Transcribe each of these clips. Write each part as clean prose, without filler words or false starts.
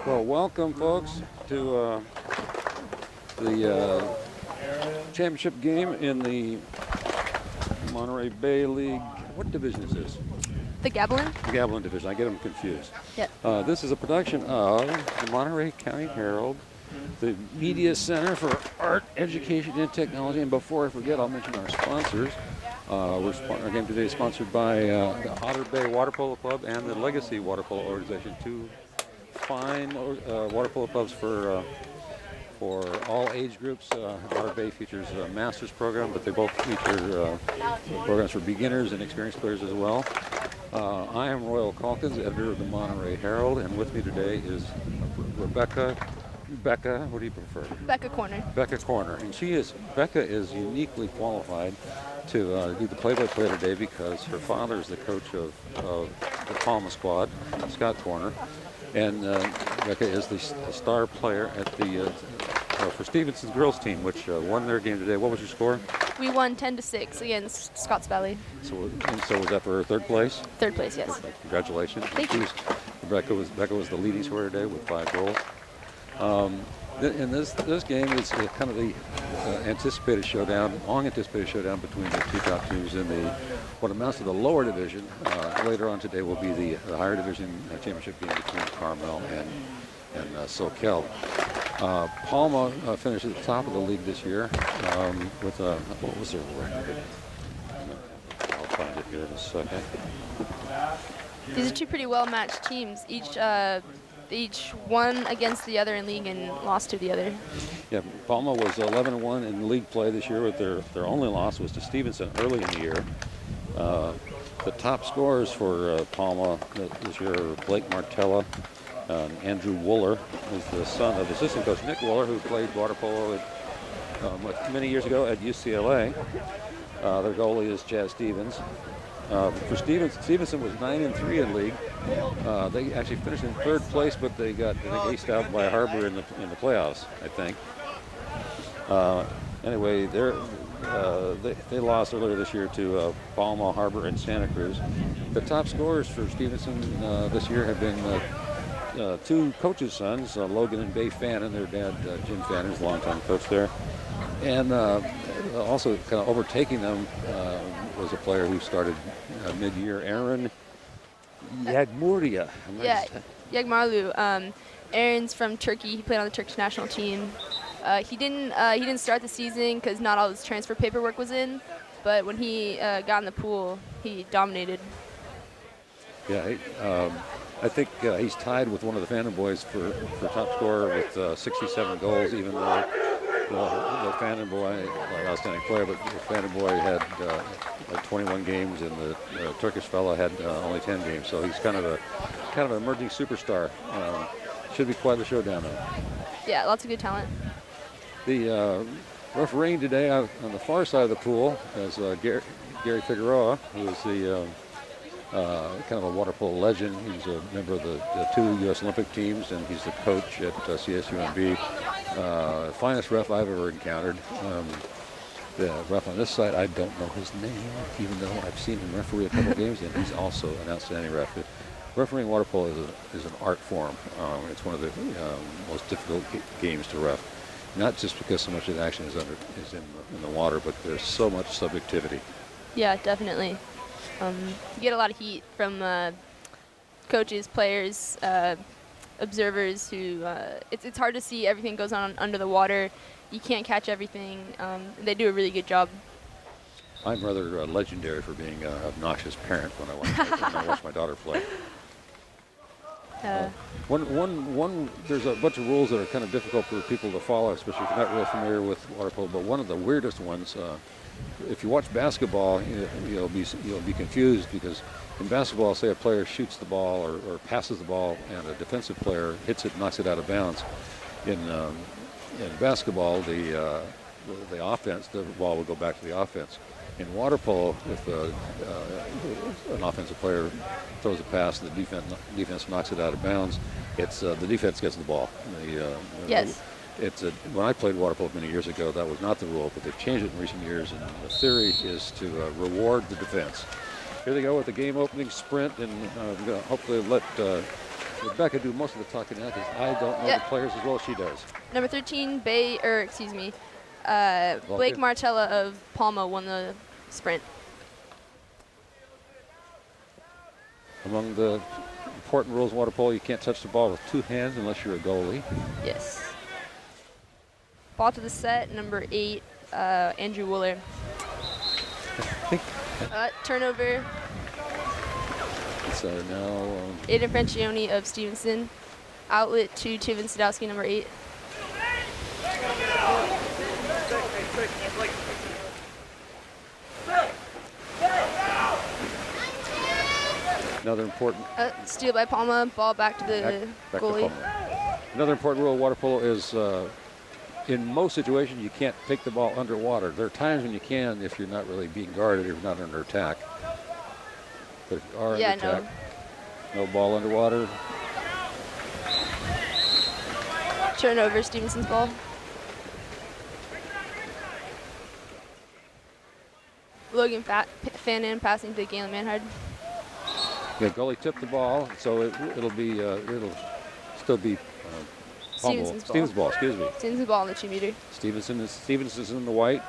Well, welcome, folks, to the championship game in the Monterey Bay League. What division is this? The Gablin? The Gavilan division. I get them confused. Yep. This is a production of the Monterey County Herald, the Media Center for Art, Education, and Technology. And before I forget, I'll mention our sponsors. Our game today is sponsored by the Otter Bay Water Polo Club and the Legacy Water Polo Organization, two fine water polo clubs for all age groups. Otter Bay features a master's program, but they both feature programs for beginners and experienced players as well. I am Royal Calkins, editor of the Monterey Herald, and with me today is Rebecca, what do you prefer? Becca Corner. Becca Corner, and Becca is uniquely qualified to do the play-by-play today because her father is the coach of the Palma squad, Scott Corner, and Becca is the star player at the for Stevenson's girls team, which won their game today. What was your score? We won 10-6 against Scotts Valley. So was that for her third place? Third place, yes. Congratulations. Thank you. Becca was the leading scorer today with 5 goals. And this game is kind of the anticipated showdown, long anticipated showdown between the two top teams in the what amounts to the lower division. Later on today will be the higher division championship game between Carmel and Soquel. Palma finished at the top of the league this year with what was their record? I'll find it here in a second. These are two pretty well-matched teams. Each won against the other in league and lost to the other. Yeah, Palma was 11-1 in league play this year, but their only loss was to Stevenson early in the year. The top scorers for Palma this year are Blake Martella. Andrew Wooler is the son of assistant coach Nick Wooler, who played water polo many years ago at UCLA. Their goalie is Chad Stevens. For Stevenson was 9-3 in league. They actually finished in third place, but they got aced out by Harbor in the playoffs, I think. Anyway, they lost earlier this year to Palma, Harbor, and Santa Cruz. The top scorers for Stevenson this year have been two coaches' sons, Logan and Bay Fannin. Their dad, Jim Fannin, is a longtime coach there. And also kind of overtaking them was a player who started mid-year, Aaron Yagmurdia. Yeah, Yagmarlu. Aaron's from Turkey. He played on the Turkish national team. He didn't start the season because not all his transfer paperwork was in, but when he got in the pool, he dominated. Yeah, I think he's tied with one of the Fannin boys for top scorer with 67 goals, even though the Fannin boy, outstanding player, but the Fannin boy had 21 games and the Turkish fella had only 10 games. So he's kind of an emerging superstar. Should be quite a showdown though. Yeah, lots of good talent. The refereeing today on the far side of the pool is Gary Figueroa, who is the kind of a water polo legend. He's a member of the two U.S. Olympic teams, and he's the coach at CSUMB. Finest ref I've ever encountered. The ref on this side, I don't know his name, even though I've seen him referee a couple games, and he's also an outstanding ref. Refereeing water polo is an art form. It's one of the most difficult games to ref. Not just because so much of the action is in the water, but there's so much subjectivity. Yeah, definitely. You get a lot of heat from coaches, players, observers who it's hard to see everything goes on under the water. You can't catch everything. They do a really good job. I'm rather legendary for being an obnoxious parent when I watch my daughter play. There's a bunch of rules that are kind of difficult for people to follow, especially if you're not real familiar with water polo. But one of the weirdest ones, if you watch basketball, you'll be confused because in basketball, say a player shoots the ball or passes the ball, and a defensive player hits it, knocks it out of bounds. In basketball, the offense, the ball will go back to the offense. In water polo, if an offensive player throws a pass and the defense knocks it out of bounds, it's the defense gets the ball. Yes. When I played water polo many years ago, that was not the rule, but they've changed it in recent years, and the theory is to reward the defense. Here they go with the game opening sprint, and I'm going to hopefully let Rebecca do most of the talking now because I don't know the players as well as she does. Number 13, Blake Vulcan. Martella of Palma won the sprint. Among the important rules in water polo, you can't touch the ball with 2 hands unless you're a goalie. Yes. Ball to the set, number 8, Andrew Wooler. Turnover. So now Aiden Francione of Stevenson. Outlet to Steven Sadowski, number 8. another important steal by Palma, ball back to the back goalie. to Palma. Another important rule of water polo is in most situations you can't take the ball underwater. There are times when you can if you're not really being guarded, if you're not under attack. But if you are under attack, no ball underwater. Turnover, Stevenson's ball. Logan Fannin passing to Galen Manhard. The goalie tipped the ball, so it'll still be Stevenson's ball. Excuse me. Stevenson's ball on the 2-meter. Stevenson's in the white,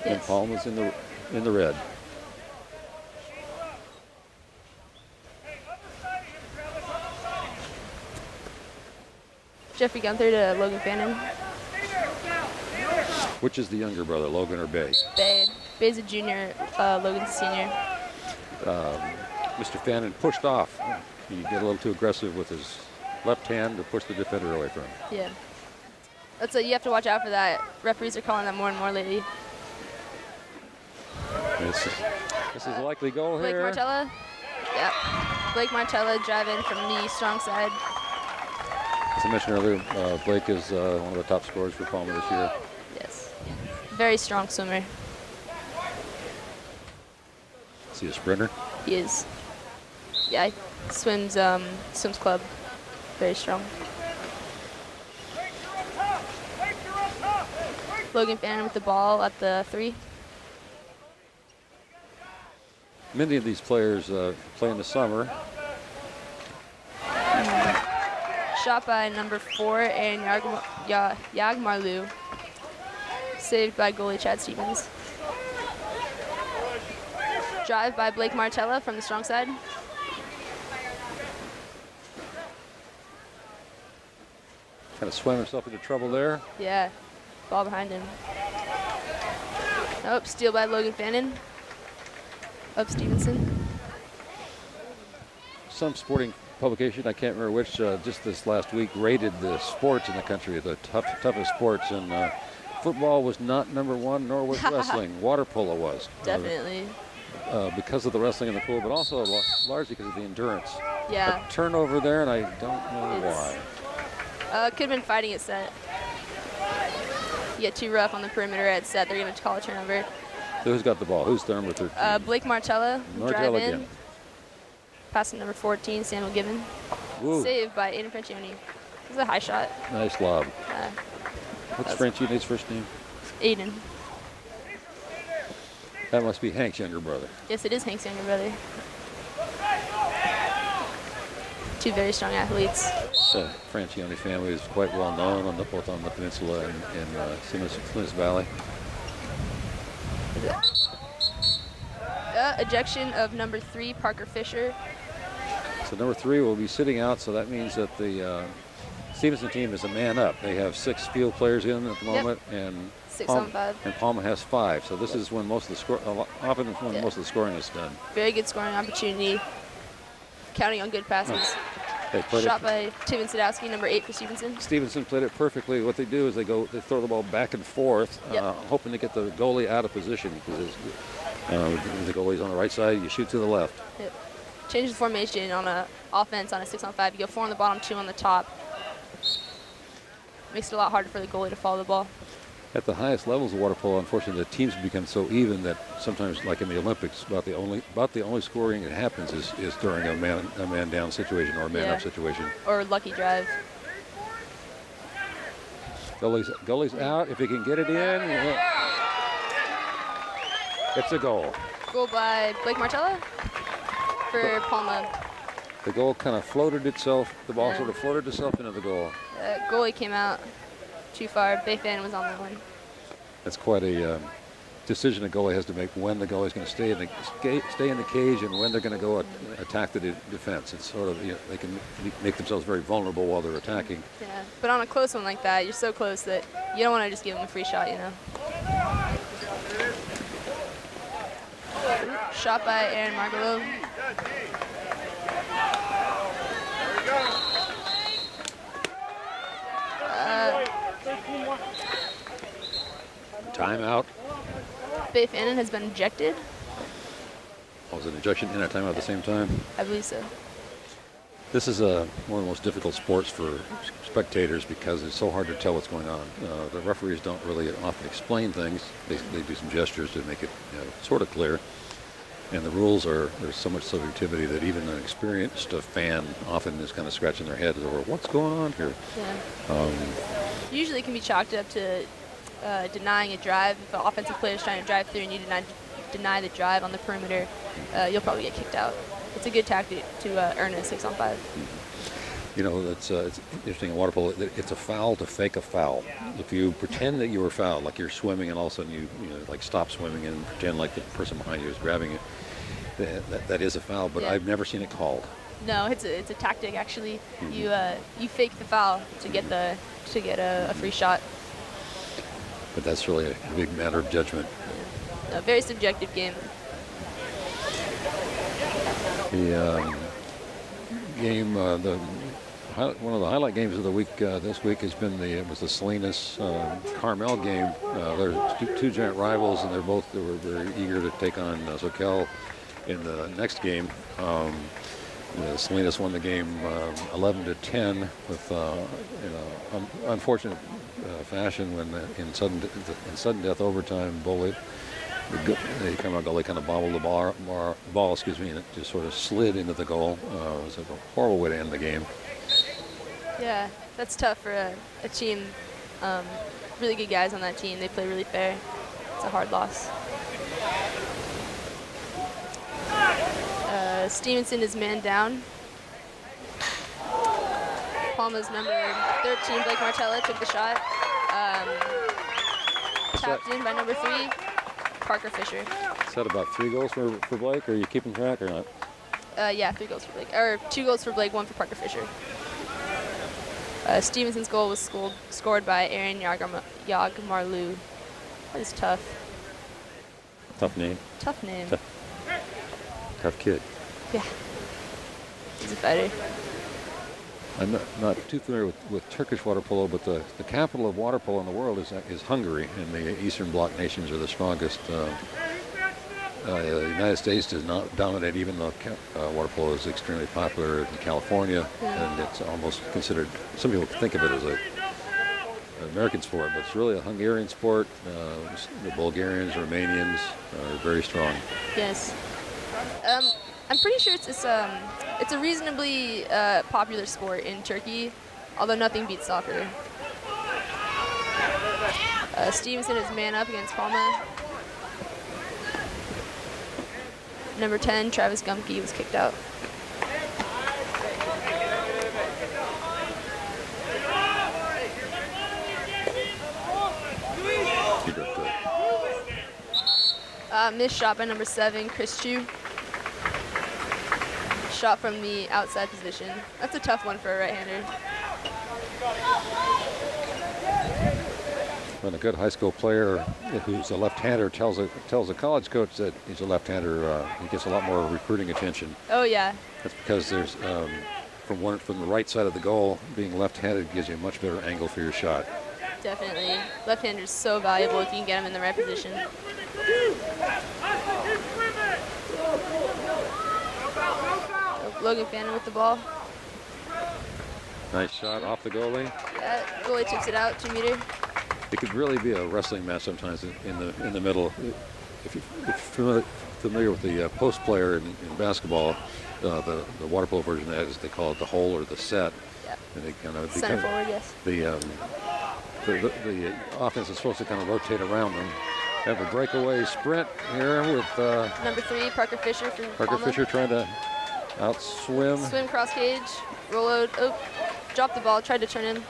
and Palma's in the red. Jeffrey Gunther to Logan Fannin. Which is the younger brother, Logan or Bay? Bay. Bay's a junior, Logan's a senior. Mr. Fannin pushed off. He get a little too aggressive with his left hand to push the defender away from him. Yeah. You have to watch out for that. Referees are calling that more and more lately. This is a likely goal Blake here. Martella. Yep. Blake Martella driving from the strong side. As I mentioned earlier, Blake is one of the top scorers for Palma this year. Yes. Very strong swimmer. Is he a sprinter? He is. Yeah, he swims club. Very strong. Logan Fannin with the ball at the 3. Many of these players play in the summer. Shot by number 4 and Yagmarlu. Saved by goalie Chad Stevens. Drive by Blake Martella from the strong side. Kind of swam himself into trouble there. Yeah, ball behind him. Nope, steal by Logan Fannin of Stevenson. Some sporting publication, I can't remember which, just this last week rated the sports in the country, the toughest sports, and football was not number 1, nor was wrestling. Water polo was. Definitely. Because of the wrestling in the pool, but also largely because of the endurance. Yeah. A turnover there, and I don't know why. Could have been fighting at set. You get too rough on the perimeter at set, they're going to call a turnover. So who's got the ball? Who's the number 13? Blake Martella, drive in. Again. Passing number 14, Samuel Gibbon. Woo. Saved by Aiden Francione. This is a high shot. Nice lob. What's Francione's first name? Aiden. That must be Hank's younger brother. Yes, it is Hank's younger brother. Two very strong athletes. The Francione family is quite well known both on the peninsula and in Salinas Valley. Ejection of number 3, Parker Fisher. So number 3 will be sitting out, so that means that the Stevenson team is a man up. They have 6 field players in at the moment, and 6 on 5. And Palma has 5. So this is when most of the scoring is done. Very good scoring opportunity. Counting on good passes. Shot by Steven Sadowski, number 8 for Stevenson. Stevenson played it perfectly. What they do is they throw the ball back and forth, hoping to get the goalie out of position, because the goalie's on the right side, you shoot to the left. Yep. Change the formation on an offense on a 6 on 5. You go 4 on the bottom, 2 on the top. Makes it a lot harder for the goalie to follow the ball. At the highest levels of water polo, unfortunately, the teams become so even that sometimes, like in the Olympics, about the only scoring that happens is during a man down situation or a man up situation. Or lucky drive. Goalie's out. If he can get it in, it's a goal. Goal by Blake Martella for Palma. The goal kind of floated itself. The ball Yeah. sort of floated itself into the goal. Goalie came out too far. Bay fan was on the one. That's quite a decision a goalie has to make when the goalie's going to stay in the cage and when they're going to go attack the defense. It's sort of, they can make themselves very vulnerable while they're attacking. Yeah, but on a close one like that, you're so close that you don't want to just give them a free shot, Shot by Aaron Margolo. Timeout. Bay Fannin has been ejected. Oh, was it an ejection and a timeout at the same time? I believe so. This is one of the most difficult sports for spectators because it's so hard to tell what's going on. The referees don't really often explain things. They do some gestures to make it sort of clear. And the rules there's so much subjectivity that even an experienced fan often is kind of scratching their head over what's going on here. Yeah. Usually it can be chalked up to denying a drive. If an offensive player is trying to drive through and you deny the drive on the perimeter, you'll probably get kicked out. It's a good tactic to earn a 6-on-5. It's interesting in water polo. It's a foul to fake a foul. If you pretend that you were fouled, like you're swimming and all of a sudden you like stop swimming and pretend like the person behind you is grabbing you, that is a foul. But Yeah. I've never seen it called. No, it's a tactic actually. You fake the foul to get a free shot. But that's really a big matter of judgment. Yeah. A very subjective game. The game, one of the highlight games of the week this week has been the Salinas Carmel game. They're two giant rivals, and they were very eager to take on Soquel in the next game. Salinas won the game 11-10 with unfortunate fashion when in sudden death overtime bullet. The Carmel goalie kind of bobbled the ball, and it just sort of slid into the goal. It was a horrible way to end the game. Yeah, that's tough for a team. Really good guys on that team. They play really fair. It's a hard loss. Stevenson is man down. Palma's number 13, Blake Martella, took the shot. Tapped in by number 3, Parker Fisher. Is that about 3 goals for Blake? Are you keeping track or not? Yeah, 3 goals for Blake. Or 2 goals for Blake, 1 for Parker Fisher. Stevenson's goal was scored by Aaron Yagmarlu. That is tough. Tough name. Tough name. Tough kid. Yeah. He's a fighter. I'm not too familiar with Turkish water polo, but the capital of water polo in the world is Hungary, and the Eastern Bloc nations are the strongest. The United States does not dominate, even though water polo is extremely popular in California, and it's almost considered, some people think of it as an American sport, but it's really a Hungarian sport. The Bulgarians, Romanians are very strong. Yes. I'm pretty sure it's a reasonably popular sport in Turkey, although nothing beats soccer. Stevenson is man up against Palma. Number 10, Travis Gumke, was kicked out. He did good. Missed shot by number 7, Chris Chu. Shot from the outside position. That's a tough one for a right-hander. When a good high school player who's a left-hander tells a college coach that he's a left-hander, he gets a lot more recruiting attention. Oh yeah. That's because there's from the right side of the goal, being left-handed gives you a much better angle for your shot. Definitely. Left-hander is so valuable if you can get him in the right position. Logan Fannin with the ball. Nice shot off the goalie. Goalie tips it out, 2 meter. It could really be a wrestling match sometimes in the middle. If you're familiar with the post player in basketball, the water polo version of that is they call it the hole or the set. Yeah. And they kind of Center forward, yes. The offense is supposed to kind of rotate around them. Have a breakaway sprint here with number 3, Parker Fisher from Palma. Fisher trying to Out swim. Swim cross cage, roll out. Oh, dropped the ball, tried to turn in.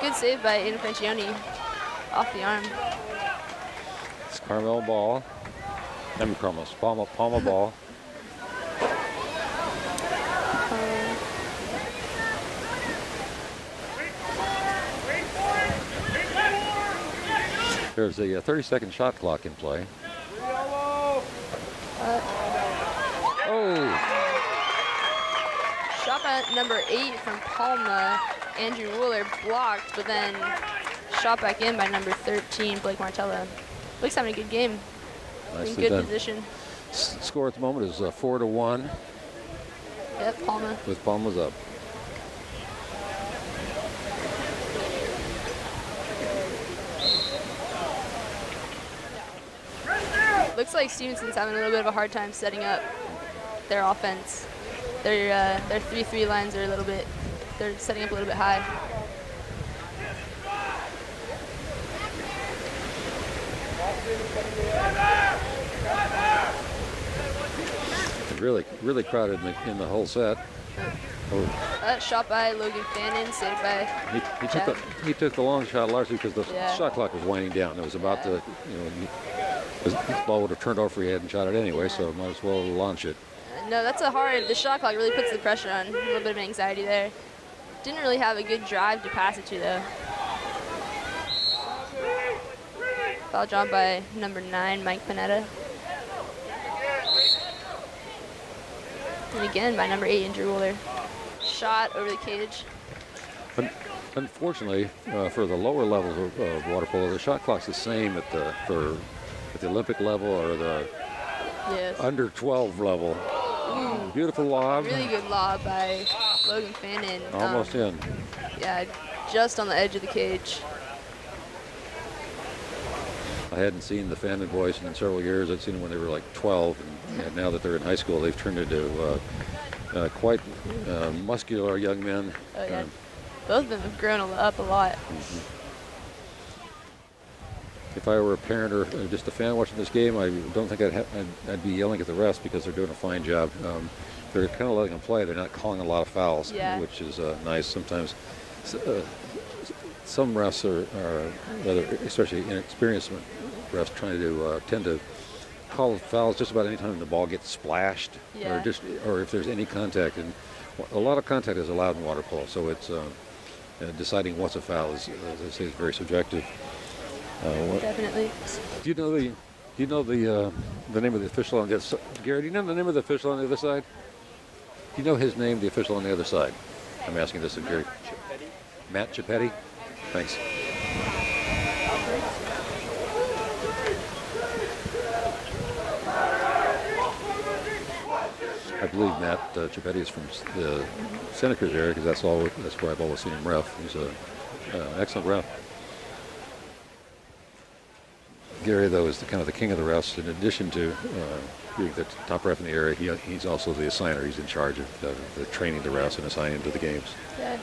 Good save by Aiden Francione off the arm. It's Carmel ball. Carmel's Palma ball. There's a 30-second shot clock in play. Shot by number 8 from Palma, Andrew Wooler blocked, but then shot back in by number 13, Blake Martello. Blake's having a good game. Nicely in good done. position. Score at the moment is 4-1. Yep, Palma. With Palma's up. Looks like Stevenson's having a little bit of a hard time setting up their offense. Their 3-3 lines are they're setting up a little bit high. Really crowded in the whole set. Shot by Logan Fannin, saved by He took the long shot largely because the shot clock was winding down. It was about to, the ball would have turned over if he hadn't shot it anyway, so might as well launch it. No, the shot clock really puts the pressure on. A little bit of anxiety there. Didn't really have a good drive to pass it to, though. Foul drawn by number 9, Mike Panetta. And again by number 8, Andrew Wooler. Shot over the cage. Unfortunately, for the lower levels of water polo, the shot clock's the same at the Olympic level or the under 12 level. Ooh, beautiful lob. Really good lob by Logan Fannin. Almost in. Yeah, just on the edge of the cage. I hadn't seen the Fannin boys in several years. I'd seen them when they were like 12, and now that they're in high school, they've turned into quite muscular young men. Oh, yeah. Both of them have grown up a lot. If I were a parent or just a fan watching this game, I don't think I'd be yelling at the refs because they're doing a fine job. They're kind of letting them play. They're not calling a lot of fouls, which is nice. Sometimes some refs are rather, especially inexperienced refs, tend to call fouls just about any time the ball gets splashed, or if there's any contact. And a lot of contact is allowed in water polo, so it's deciding what's a foul is, as I say, is very subjective. Definitely. Do you know the name of the official on the other side? Gary, do you know the name of the official on the other side? Do you know his name, the official on the other side? I'm asking this of Gary. Matt Chipetti? Thanks. I believe Matt Chipetti is from the Santa Cruz area because that's where I've always seen him ref. He's an excellent ref. Gary, though, is kind of the king of the refs. In addition to being the top ref in the area, he's also the assigner. He's in charge of the training the refs and assigning them to the games. Yeah,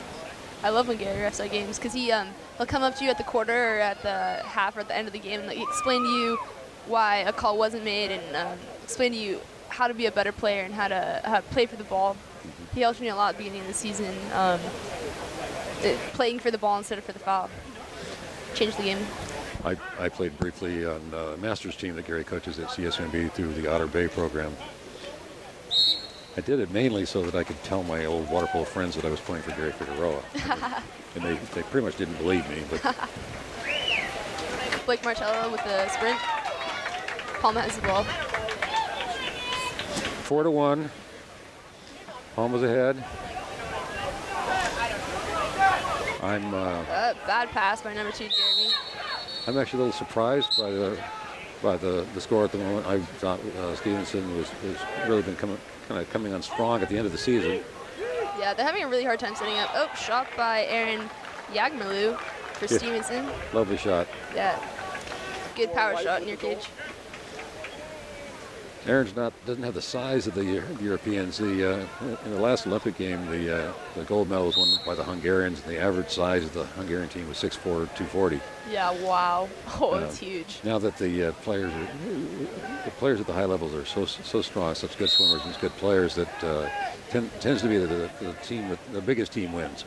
I love when Gary refs our games because he'll come up to you at the quarter or at the half or at the end of the game and explain to you why a call wasn't made and explain to you how to be a better player and how to play for the ball. Mm-hmm. He helped me a lot at the beginning of the season, playing for the ball instead of for the foul. Changed the game. I played briefly on the Masters team that Gary coaches at CSMB through the Otter Bay program. I did it mainly so that I could tell my old water polo friends that I was playing for Gary Figueroa. And they pretty much didn't believe me. But Blake Martello with the sprint. Palma has the ball. 4-1. Palma's ahead. Bad pass by number 2, Jeremy. I'm actually a little surprised by the score at the moment. I thought Stevenson was really been coming on strong at the end of the season. Yeah, they're having a really hard time setting up. Oh, shot by Aaron Yagmalu for Stevenson. Lovely shot. Yeah, good power shot in your cage. Aaron's doesn't have the size of the Europeans. In the last Olympic game, the gold medal was won by the Hungarians. And the average size of the Hungarian team was 6'4", 240. Yeah, wow. Oh, it's huge. Now that the players at the high levels are so strong, such good swimmers and good players, that tends to be the team with the biggest team wins.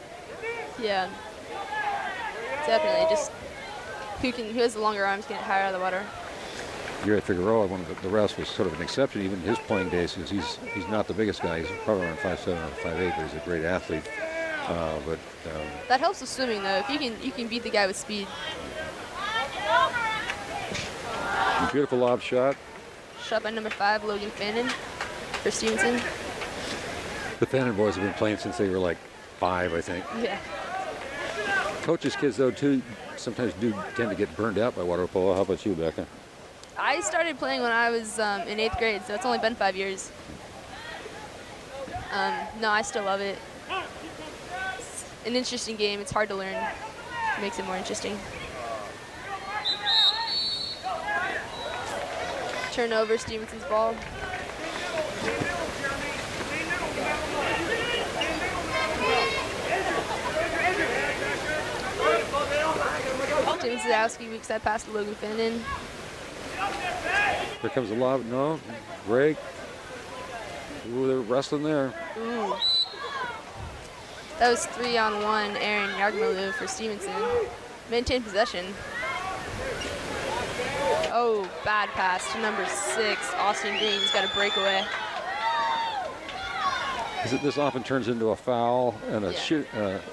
Yeah, definitely. Just who has the longer arms can get higher out of the water. Gary Figueroa, one of the rest, was sort of an exception, even in his playing days, because he's not the biggest guy. He's probably around 5'7" or 5'8", but he's a great athlete. That helps with swimming, though. If you can beat the guy with speed. Beautiful lob shot. Shot by number 5, Logan Fannin for Stevenson. The Fannin boys have been playing since they were like 5, I think. Yeah. Coaches' kids, though, too, sometimes do tend to get burned out by water polo. How about you, Becca? I started playing when I was in 8th grade, so it's only been 5 years. No, I still love it. It's an interesting game. It's hard to learn. It makes it more interesting. Turnover, Stevenson's ball. Stevenson weak side pass to Logan Fannin. Here comes the lob. No. Break. Ooh, they're wrestling there. Ooh. That was 3-on-1 Aaron Yargmalu for Stevenson. Maintained possession. Oh, bad pass to number 6. Austin Green's got a breakaway. This often turns into a foul and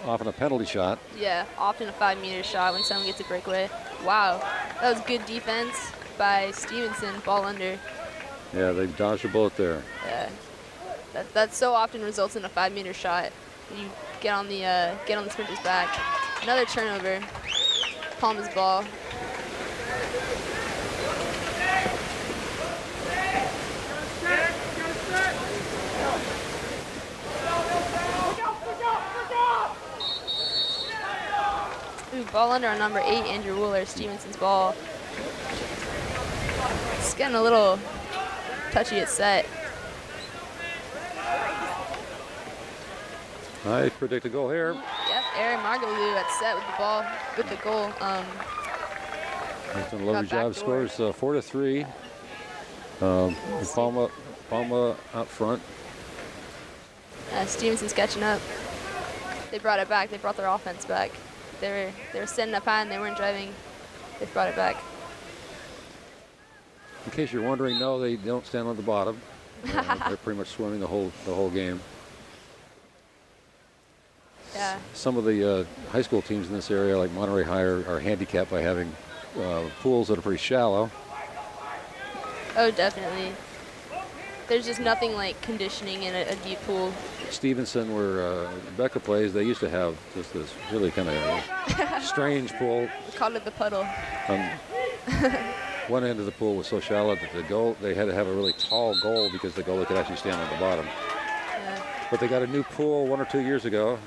often a penalty shot. Yeah, often a 5-meter shot when someone gets a breakaway. Wow, that was good defense by Stevenson. Ball under. Yeah, they dodged a bullet there. Yeah, that so often results in a 5-meter shot. You get on the sprinter's back. Another turnover. Palma's ball. Ooh, ball under on number 8, Andrew Wooler, Stevenson's ball. It's getting a little touchy at set. I predict a goal here. Yep, Aaron Margaloo at set with the ball, with the goal. He's done a lovely job. Scores 4-3. Palma out front. Stevenson's catching up. They brought it back. They brought their offense back. They were setting up high and they weren't driving. They brought it back. In case you're wondering, no, they don't stand on the bottom. They're pretty much swimming the whole game. Yeah. Some of the high school teams in this area, like Monterey High, are handicapped by having pools that are pretty shallow. Oh, definitely. There's just nothing like conditioning in a deep pool. Stevenson, where Becca plays, they used to have just this really kind of strange pool. We called it the puddle. One end of the pool was so shallow that they had to have a really tall goal because the goalie could actually stand on the bottom. Yeah. But they got a new pool 1 or 2 years ago.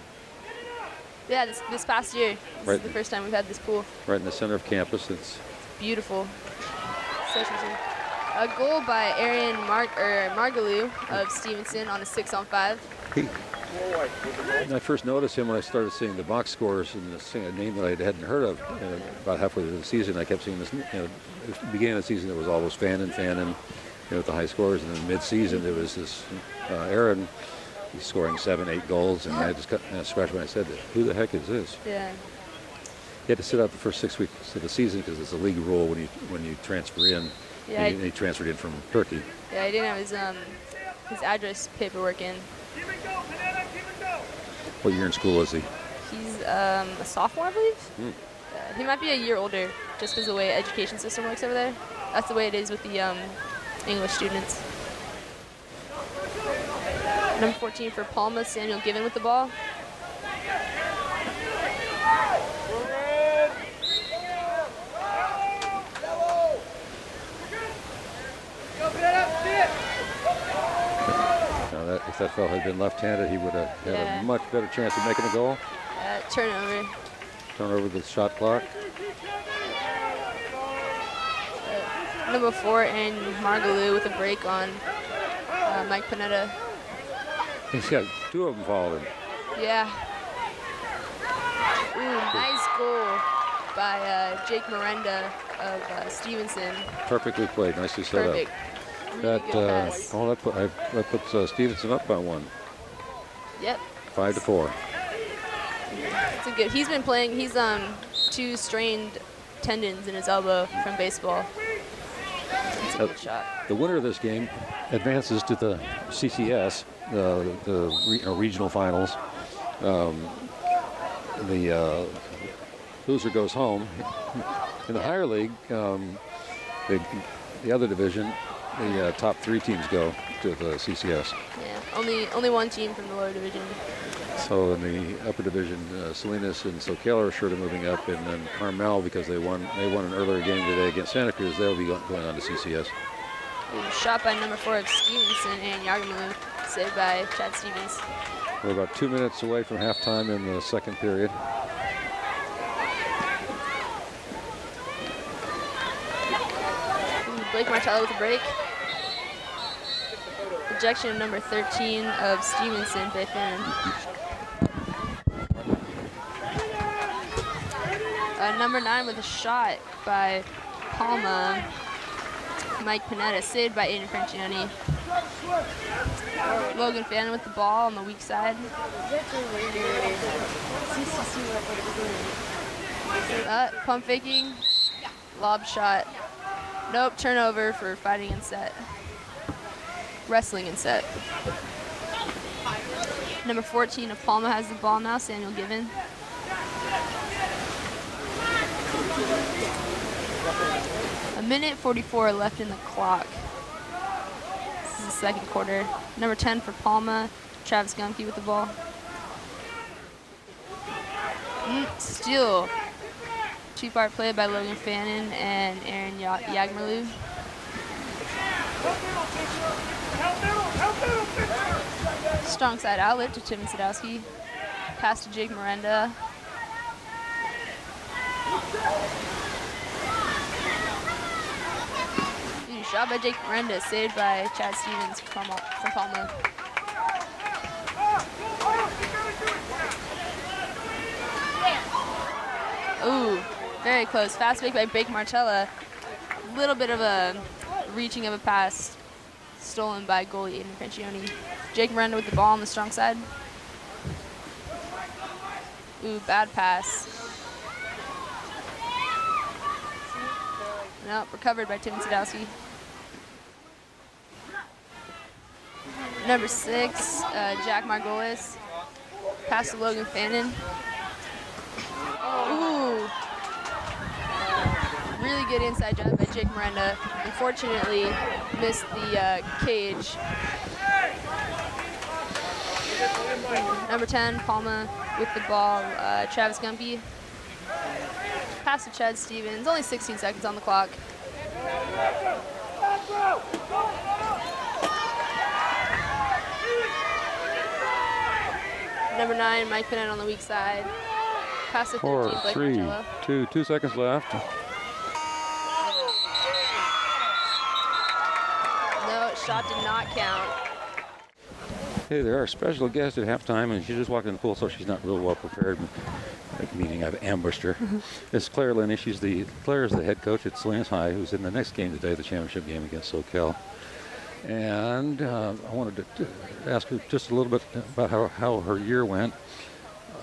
Yeah, this past year. This is the first time we've had this pool. Right in the center of campus. It's beautiful. So interesting. A goal by Aaron Margaloo of Stevenson on a 6-on-5. I first noticed him when I started seeing the box scores and seeing a name that I hadn't heard of. About halfway through the season, I kept seeing this. At the beginning of the season, it was always Fannin, with the high scores, and then mid-season, it was this Aaron. He's scoring 7, 8 goals, and I just scratched my head. I said, "Who the heck is this?" Yeah. He had to sit out the first 6 weeks of the season because it's a league rule when you transfer in. Yeah. He transferred in from Turkey. Yeah, he didn't have his address paperwork in. What year in school was he? He's a sophomore, I believe. He might be a year older, just because of the way the education system works over there. That's the way it is with the English students. Number 14 for Palma, Samuel Given with the ball. Now if that fellow had been left-handed, he would have had a much better chance of making a goal. Turnover The shot clock. Number 4, and Margaloo with a break on Mike Panetta. He's got 2 of them followed him. Yeah. Ooh, nice goal by Jake Miranda of Stevenson. Perfectly played. Nicely set up. Perfect. Really good pass. That puts Stevenson up by 1. Yep. 5-4. It's a good. He's been playing. He's 2 strained tendons in his elbow from baseball. It's a good shot. The winner of this game advances to the CCS, the regional finals. The loser goes home. In the higher league, the other division, the top 3 teams go to the CCS. Yeah, only 1 team from the lower division. So in the upper division, Salinas and Soquel are sure to moving up, and then Carmel, because they won an earlier game today against Santa Cruz, they'll be going on to CCS. Shot by number 4 of Stevenson, and Yagamalu saved by Chad Stevens. We're about 2 minutes away from halftime in the second period. Blake Martello with a break. Ejection of number 13 of Stevenson, fifth in. Number 9 with a shot by Palma. Mike Panetta, saved by Aiden Francione. Logan Fannin with the ball on the weak side. Pump faking. Lob shot. Nope, turnover for fighting and set. Wrestling and set. Number 14 of Palma has the ball now, Samuel Given. A minute 44 left in the clock. This is the second quarter. Number 10 for Palma, Travis Gumke with the ball. Steal. 2-part play by Logan Fannin and Aaron Yagmerlu. Strong side outlet to Tim Sadowski. Pass to Jake Miranda. Shot by Jake Miranda, saved by Chad Stevens from Palma. Ooh, very close. Fast break by Blake Martella. A little bit of a reaching of a pass stolen by goalie Aiden Francione. Jake Miranda with the ball on the strong side. Ooh, bad pass. Nope, recovered by Tim Sadowski. Number 6, Jack Margolis. Pass to Logan Fannin. Ooh. Really good inside job by Jake Miranda. Unfortunately, missed the cage. Number 10, Palma with the ball. Travis Gumke. Pass to Chad Stevens. Only 16 seconds on the clock. Number 9, Mike Panetta on the weak side. Pass to 13, Blake Marcello. 2 seconds left. No, shot did not count. Hey, there are special guests at halftime, and she just walked in the pool, so she's not real well prepared. Meaning I've ambushed her. It's Claire Linney. Claire is the head coach at Salinas High, who's in the next game today, the championship game against Soquel. And I wanted to ask her just a little bit about how her year went.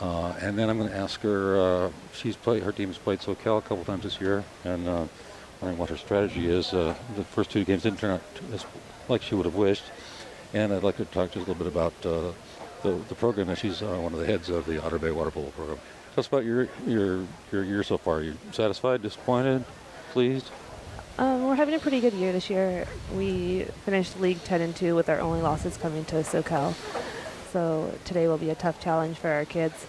And then I'm going to ask her, her team's played Soquel a couple times this year, and wondering what her strategy is. The first 2 games didn't turn out like she would have wished. And I'd like to talk to you a little bit about the program that she's one of the heads of, the Otter Bay Water Polo program. Tell us about your year so far. Are you satisfied, disappointed, pleased? We're having a pretty good year this year. We finished League 10-2 with our only losses coming to Soquel. So today will be a tough challenge for our kids.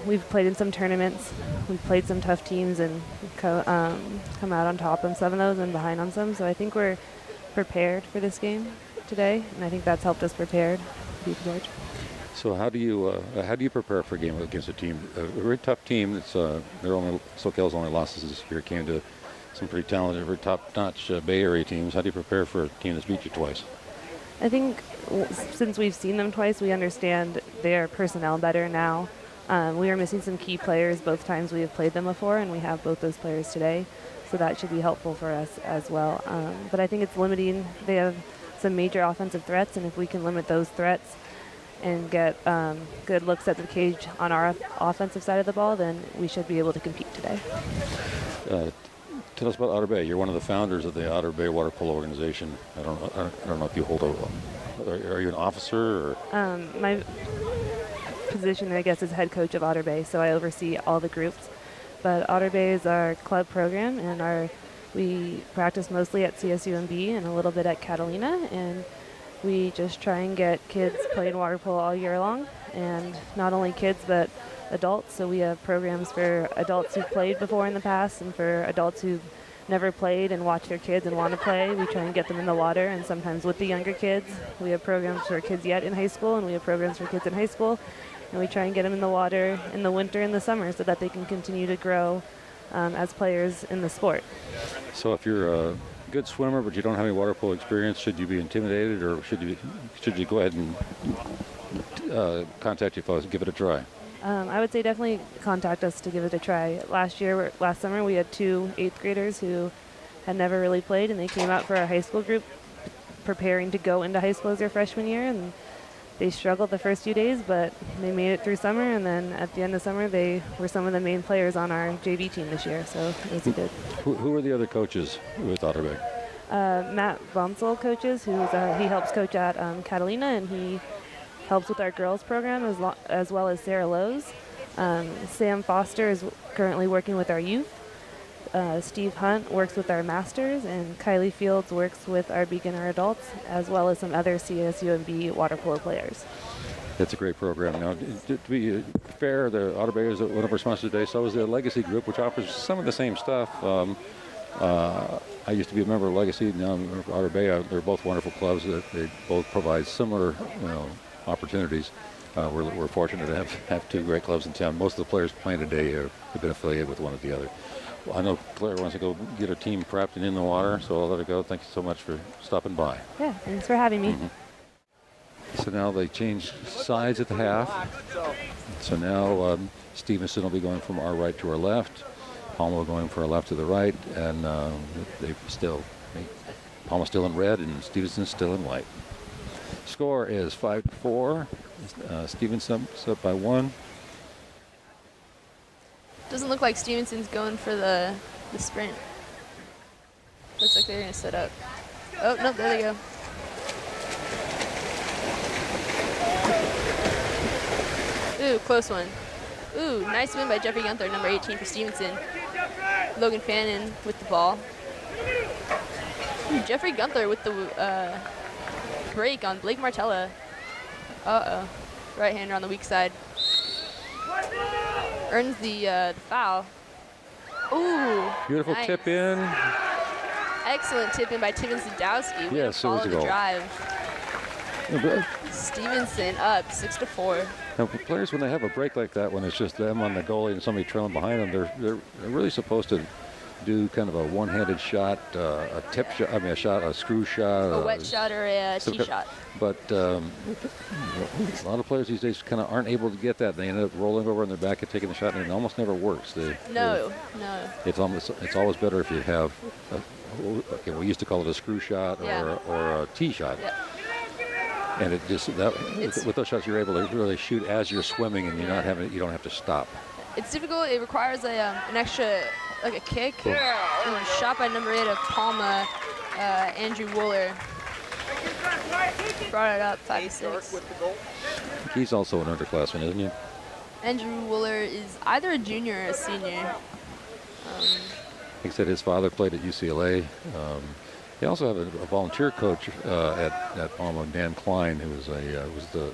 We've played in some tournaments. We've played some tough teams and come out on top on some of those and behind on some. So I think we're prepared for this game today, and I think that's helped us be prepared. So how do you prepare for a game against a team, a very tough team? That's Soquel's only losses this year came to some pretty talented, very top-notch Bay Area teams. How do you prepare for a team that's beat you twice? I think since we've seen them twice, we understand their personnel better now. We are missing some key players both times we have played them before, and we have both those players today, so that should be helpful for us as well. But I think it's limiting. They have some major offensive threats, and if we can limit those threats and get good looks at the cage on our offensive side of the ball, then we should be able to compete today. Tell us about Outer Bay. You're one of the founders of the Outer Bay Water Polo organization. I don't know if you hold are you an officer or? My position, I guess, is head coach of Outer Bay, so I oversee all the groups. But Outer Bay is our club program, and we practice mostly at CSUMB and a little bit at Catalina, and we just try and get kids playing water polo all year long, and not only kids but adults. So we have programs for adults who've played before in the past and for adults who've never played and watch their kids and want to play. We try and get them in the water, and sometimes with the younger kids. We have programs for kids yet in high school, and we have programs for kids in high school, and we try and get them in the water in the winter and the summer so that they can continue to grow as players in the sport. So if you're a good swimmer but you don't have any water polo experience, should you be intimidated, or should you go ahead and contact you folks and give it a try? I would say definitely contact us to give it a try. Last summer, we had 2 8th graders who had never really played, and they came out for our high school group preparing to go into high school as their freshman year, and they struggled the first few days, but they made it through summer, and then at the end of summer, they were some of the main players on our JV team this year, so it was good. Who are the other coaches with Outer Bay? Matt Bonsall coaches, he helps coach at Catalina, and he helps with our girls program as well as Sarah Lowe's. Sam Foster is currently working with our youth. Steve Hunt works with our masters, and Kylie Fields works with our beginner adults, as well as some other CSUMB water polo players. It's a great program. Now, to be fair, the Outer Bay is one of our sponsors today. So is the Legacy Group, which offers some of the same stuff. I used to be a member of Legacy. Now I'm a member of Outer Bay. They're both wonderful clubs. They both provide similar, opportunities. We're fortunate to have 2 great clubs in town. Most of the players playing today have been affiliated with one or the other. Well, I know Claire wants to go get her team prepped and in the water, so I'll let her go. Thank you so much for stopping by. Yeah, thanks for having me. So now they change sides at the half. So now Stevenson will be going from our right to our left. Palma going from our left to the right, and Palma's still in red and Stevenson's still in white. Score is 5-4. Stevenson's up by 1. Doesn't look like Stevenson's going for the sprint. Looks like they're going to set up. Oh, no, there they go. Ooh, close one. Ooh, nice win by Jeffrey Gunther, number 18 for Stevenson. Logan Fannin with the ball. Ooh, Jeffrey Gunther with the break on Blake Martella. Uh-oh. Right-hander on the weak side. Earns the foul. Ooh. Beautiful nice. tip in. Excellent tip in by Tim Zadowski. Yes, it was a the goal. Drive. Stevenson up 6-4. Now, players, when they have a break like that, when it's just them on the goalie and somebody trailing behind them, they're really supposed to do kind of a one-handed shot, a tip shot, a screw shot. A wet shot or a tee shot. But a lot of players these days kind of aren't able to get that. They end up rolling over on their back and taking the shot, and it almost never works. No. It's always better if you have, we used to call it a screw shot or a tee shot. Yep. And it just with those shots you're able to really shoot as you're swimming, and you don't have to stop. It's difficult. It requires an extra, like a kick. And shot by number 8 of Palma, Andrew Wooler. Brought it up 5-6. He's also an underclassman, isn't he? Andrew Wooler is either a junior or a senior. Like I said, his father played at UCLA. They also have a volunteer coach at Palma, Dan Klein, who was was the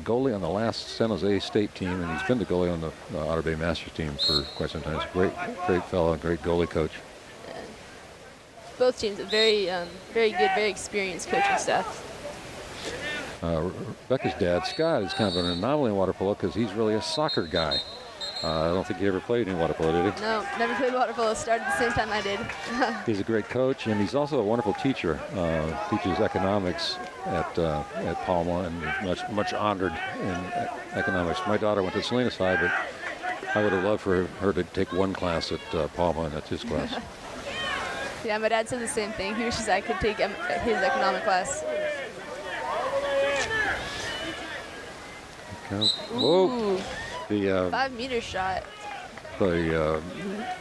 goalie on the last San Jose State team, and he's been the goalie on the Outer Bay Masters team for quite some time. He's a great fellow, great goalie coach. Both teams are very good, very experienced coaching staff. Rebecca's dad, Scott, is kind of an anomaly in water polo because he's really a soccer guy. I don't think he ever played any water polo, did he? No, never played water polo. Started the same time I did. He's a great coach, and he's also a wonderful teacher. Teaches economics at Palma, and much honored in economics. My daughter went to Salinas High, but I would have loved for her to take one class at Palma, and that's his class. Yeah, my dad said the same thing. He wishes I could take his economic class. Okay. Whoa! The 5-meter shot. the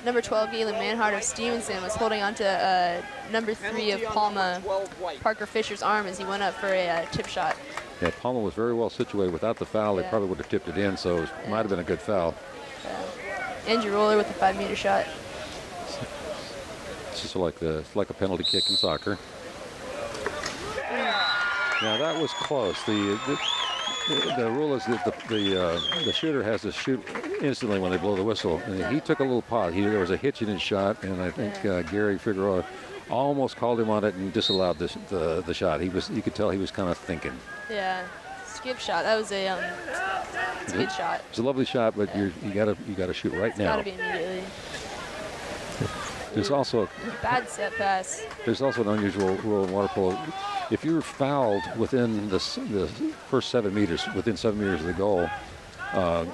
Number 12, Galen Manhart of Stevenson was holding on to number 3 of Palma, Parker Fisher's arm as he went up for a tip shot. yeah, Palma was very well situated. Without the foul, they Yeah. probably would have tipped it in, so it might have been a good foul. Andrew Roller with the 5-meter shot. It's just like a penalty kick in soccer. Now that was close. The rule is that the shooter has to shoot instantly when they blow the whistle. And he took a little pause. There was a hitch in his shot, and I think Gary Figueroa almost called him on it and disallowed the shot. You could tell he was kind of thinking. Yeah, skip shot. That was a it's a good shot. It's a lovely shot, but you gotta shoot right now. Gotta be immediately. There's also Bad set pass. There's also an unusual rule in water polo. If you're fouled within the first 7 meters, within 7 meters of the goal,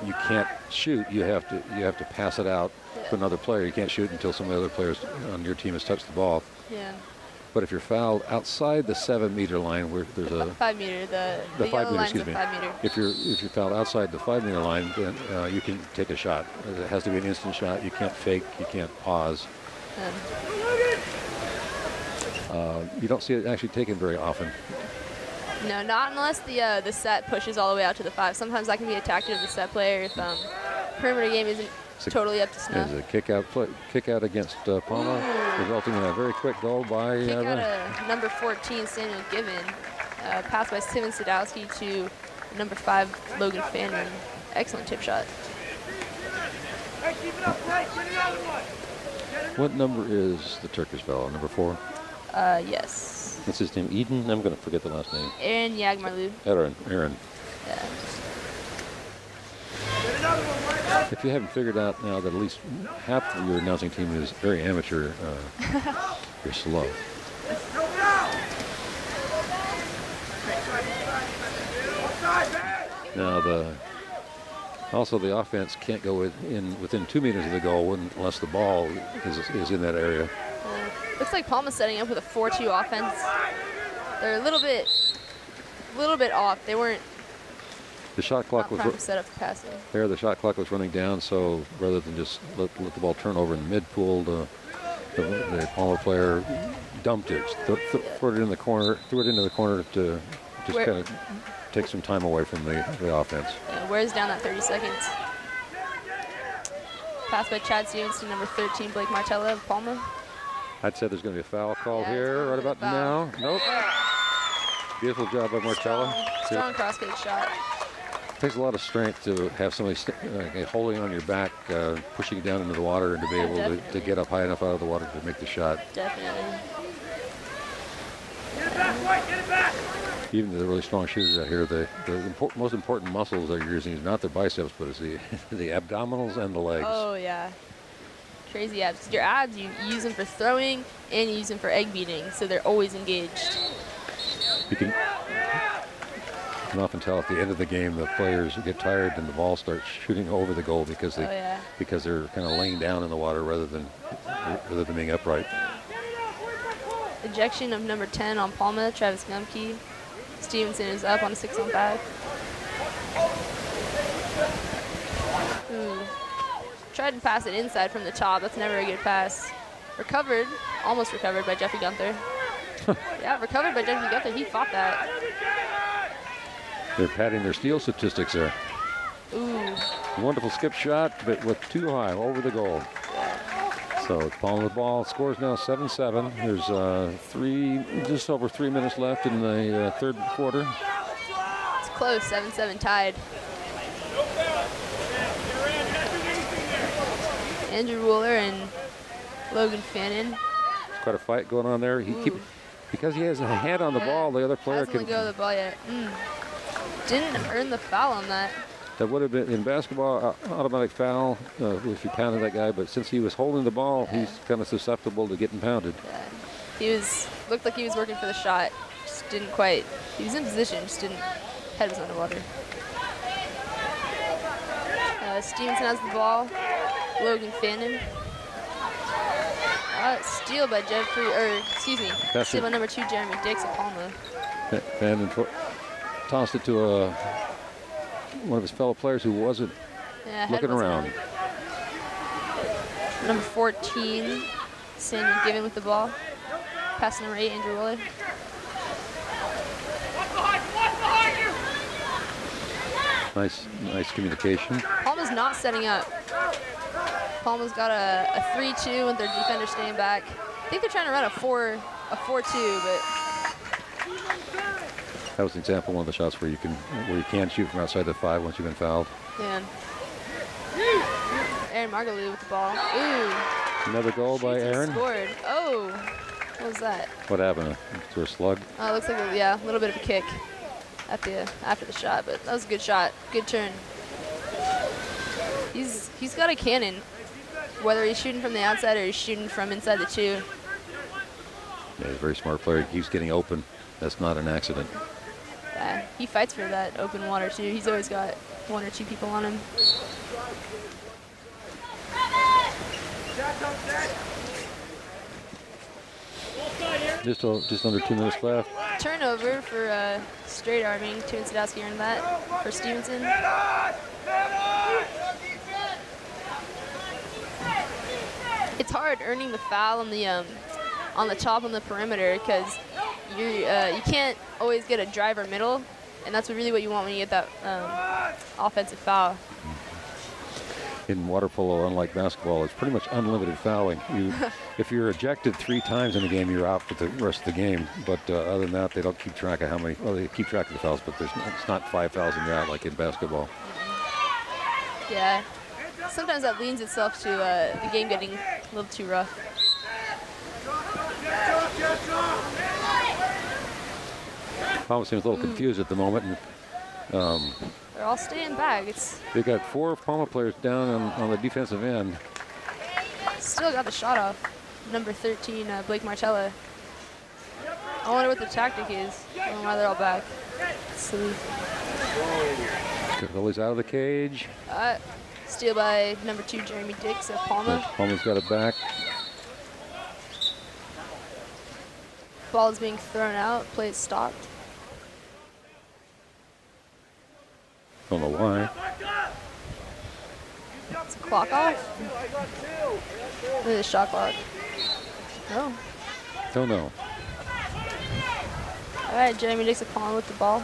you can't shoot. You have to pass it out to another player. You can't shoot until some of the other players on your team has touched the ball. Yeah. But if you're fouled outside the 7-meter line, where there's a 5-meter. The the 5 yellow meter, line's excuse the me. 5-meter. If you're fouled outside the 5-meter line, then you can take a shot. It has to be an instant shot. You can't fake. You can't pause. You don't see it actually taken very often. No, not unless the set pushes all the way out to the 5. Sometimes that can be a tactic of the set player if perimeter game isn't totally up to snuff. There's a kick out against Palma, resulting in a very quick goal by Kick out of number 14, Samuel Given. Pass by Steven Sadowski to number 5, Logan Fannin. Excellent tip shot. What number is the Turkish fellow? Number 4? Yes. What's his name? Eden? I'm going to forget the last name. Aaron Yagmarlu. Aaron. Yeah. If you haven't figured out now that at least half of your announcing team is very amateur, you're slow. Now the offense can't go within 2 meters of the goal unless the ball is in that area. Looks like Palma's setting up with a 4-2 offense. They're a little bit off. They weren't The shot clock was set up for passing. there. The shot clock was running down, so rather than just let the ball turn over in the mid pool, the Palma player dumped it, threw it in the corner, to just kind of take some time away from the offense. Yeah, wears down that 30 seconds. Pass by Chad Stevenson, number 13, Blake Martella of Palma. I'd say there's going to be a foul called Yeah, here right about now. Nope. Beautiful job by Martella. Strong cross-kick shot. Takes a lot of strength to have somebody holding on your back, pushing you down into the water, and to be able to get up high enough out of the water to make the shot. Definitely. Get it back! Even the really strong shooters out here, the most important muscles they're using is not their biceps, but it's the abdominals and the legs. Oh, yeah. Crazy abs. Your abs, you use them for throwing and you use them for egg beating, so they're always engaged. You can often tell at the end of the game the players get tired and the ball starts shooting over the goal because they're kind of laying down in the water rather than being upright. Ejection of number 10 on Palma, Travis Gumke. Stevenson is up on a 6-on-5. Tried to pass it inside from the top. That's never a good pass. Almost recovered by Jeffrey Gunther. Yeah, recovered by Jeffrey Gunther. He fought that. They're padding their steal statistics there. Ooh. Wonderful skip shot, but with too high over the goal. So Palma the ball. Scores now 7-7. There's just over 3 minutes left in the third quarter. It's close. 7-7 tied. Andrew Wooler and Logan Fannin. Quite a fight going on there. Because he has a hand on the ball, the other player Hasn't let go of the ball yet. Didn't earn the foul on that. That would have been in basketball automatic foul if you pounded that guy, but since he was holding the ball, he's kind of susceptible to getting pounded. Yeah. Looked like he was working for the shot. Just didn't quite. He was in position, just didn't. Head was underwater. Stevenson has the ball. Logan Fannin. Steal by steal by number 2, Jeremy Dix of Palma. Fannin tossed it to one of his fellow players who wasn't looking around. Number 14, Samuel Given with the ball. Pass number 8, Andrew Woolley. Nice communication. Palma's not setting up. Palma's got a 3-2 with their defender staying back. I think they're trying to run a 4-2, but that was an example of one of the shots where you can shoot from outside the 5 once you've been fouled. Yeah. Aaron Margaloo with the ball. Ooh. Another goal by Aaron. Scored. Oh, what was that? What happened? To a slug? It looks like a little bit of a kick after the shot, but that was a good shot. Good turn. He's got a cannon, whether he's shooting from the outside or he's shooting from inside the 2. Yeah, he's a very smart player. He keeps getting open. That's not an accident. Yeah, he fights for that open water too. He's always got 1 or 2 people on him. Just under 2 minutes left. Turnover for straight arming. Tuan Sadowski earned that for Stevenson. It's hard earning the foul on the top on the perimeter because you can't always get a driver middle, and that's really what you want when you get that offensive foul. In water polo, unlike basketball, it's pretty much unlimited fouling. If you're ejected 3 times in a game, you're out for the rest of the game. But other than that, they don't keep track of how many. Well, they keep track of the fouls, but it's not 5 fouls and you're out like in basketball. Yeah. Sometimes that leans itself to the game getting a little too rough. Palma seems a little confused at the moment. And, they're all staying back. they got 4 Palma players down on the defensive end. Still got the shot off. Number 13, Blake Martella. I wonder what the tactic is. I don't know why they're all back. Silly. Goalie's out of the cage. Steal by number 2, Jeremy Dix of Palma. Palma's got it back. Ball is being thrown out. Play is stopped. Don't know why. It's a clock off. Look at the shot clock. Oh. Don't know. All right, Jeremy Dix of Palma with the ball.